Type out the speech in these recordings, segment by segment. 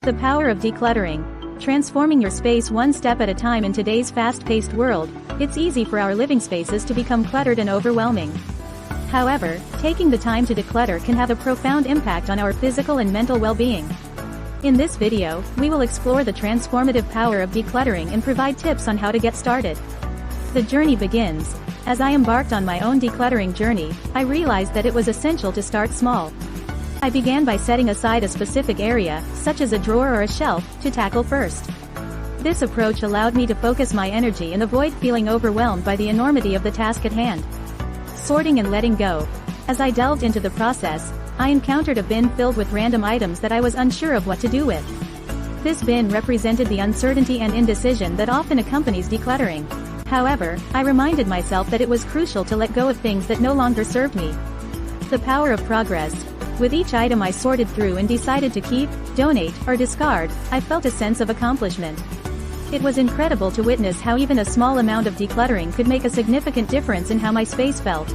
The power of decluttering. Transforming your space one step at a time. In today's fast-paced world, it's easy for our living spaces to become cluttered and overwhelming. However, taking the time to declutter can have a profound impact on our physical and mental well-being. In this video, we will explore the transformative power of decluttering and provide tips on how to get started. The journey begins. As I embarked on my own decluttering journey, I realized that it was essential to start small. I began by setting aside a specific area, such as a drawer or a shelf, to tackle first. This approach allowed me to focus my energy and avoid feeling overwhelmed by the enormity of the task at hand. Sorting and letting go. As I delved into the process, I encountered a bin filled with random items that I was unsure of what to do with. This bin represented the uncertainty and indecision that often accompanies decluttering. However, I reminded myself that it was crucial to let go of things that no longer served me. The power of progress. With each item I sorted through and decided to keep, donate, or discard, I felt a sense of accomplishment. It was incredible to witness how even a small amount of decluttering could make a significant difference in how my space felt.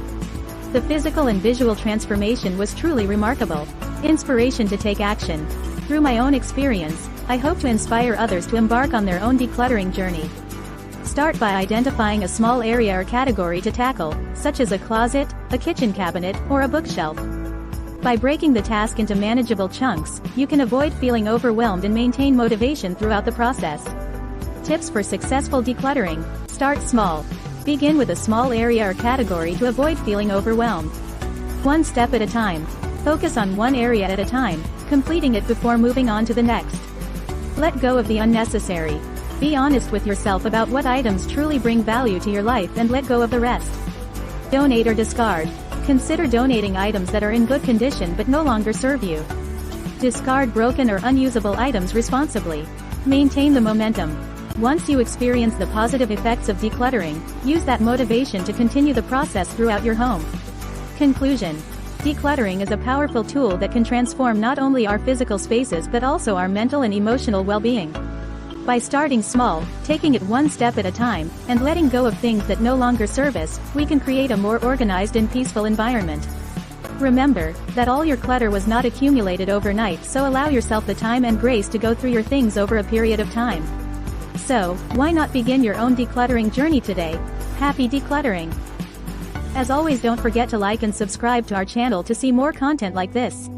The physical and visual transformation was truly remarkable. Inspiration to take action. Through my own experience, I hope to inspire others to embark on their own decluttering journey. Start by identifying a small area or category to tackle, such as a closet, a kitchen cabinet, or a bookshelf. By breaking the task into manageable chunks, you can avoid feeling overwhelmed and maintain motivation throughout the process. Tips for successful decluttering. Start small. Begin with a small area or category to avoid feeling overwhelmed. One step at a time. Focus on one area at a time, completing it before moving on to the next. Let go of the unnecessary. Be honest with yourself about what items truly bring value to your life and let go of the rest. Donate or discard. Consider donating items that are in good condition but no longer serve you. Discard broken or unusable items responsibly. Maintain the momentum. Once you experience the positive effects of decluttering, use that motivation to continue the process throughout your home. Conclusion. Decluttering is a powerful tool that can transform not only our physical spaces but also our mental and emotional well-being. By starting small, taking it one step at a time, and letting go of things that no longer serve us, we can create a more organized and peaceful environment. Remember that all your clutter was not accumulated overnight, so allow yourself the time and grace to go through your things over a period of time. So, why not begin your own decluttering journey today? Happy decluttering! As always, don't forget to like and subscribe to our channel to see more content like this.